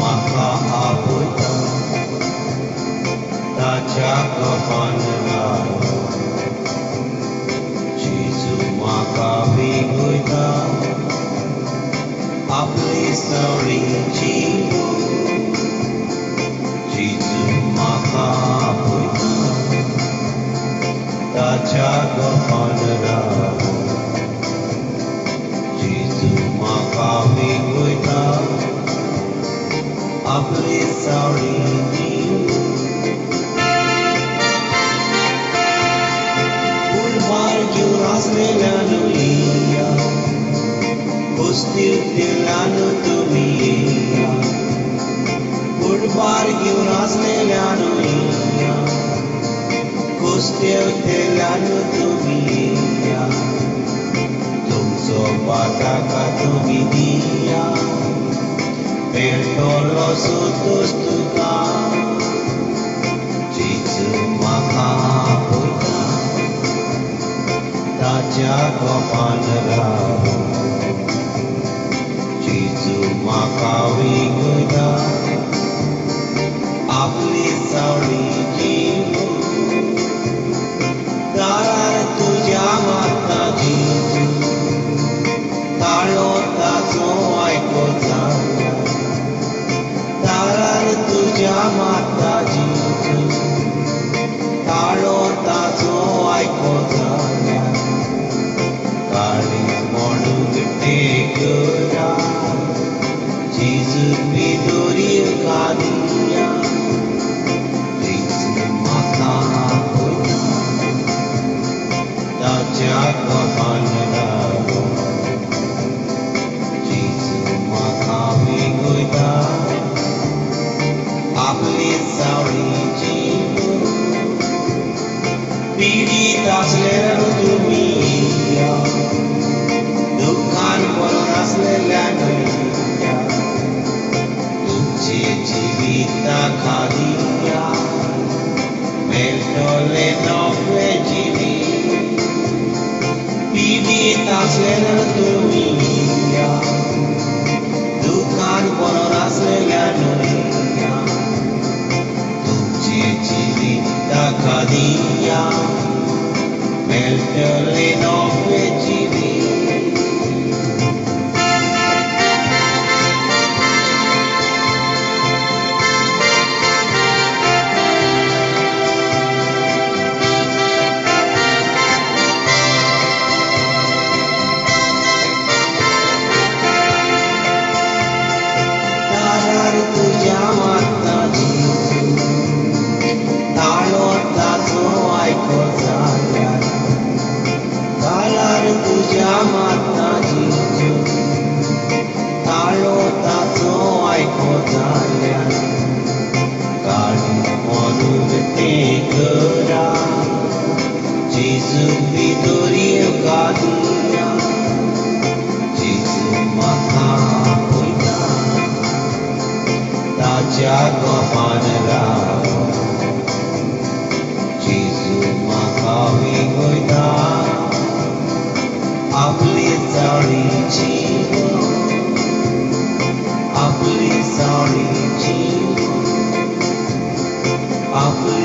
makaabot Tachakapanara Jesu makabiguita Apli sari jiwo Jesu makabuita Tachakapanara Jesu makabiguita Apli sari jiwo Hallelujah, Hostil Delano Tumia, Goodbar Giras Lelanoia, Hostil Delano Tumia, Tumso Bataka Tumidia, Pertolo Sotostuka, Jesu Makabuta. Tachakapanara Jesu makabiguita Apli sari jiwo Tarar tuja mata Jesu Talo taso aiko jana Tarar tuja mata Jesu Talo taso aiko jana Jesus Viduri Kadiya Jesus Makabuita Tachakapanara Jesus Makabiguita Apli sari jiwo Pidi taslero dumiya Dukhan poronas lelanoia Tucci jivita khadiya Meltole nove jivi Pidi taslero dumiya Dukhan poronas lelanoia Tucci jivita khadiya Meltole nove jivi Mata Jesu, Talo taso aiko jalian, Kali monu tekera, Jesu viduri kadiya, Jesu makabuita, Tachakapanara, Jesu makabiguita. Apli sari jiwo Apli sari jiwo Apli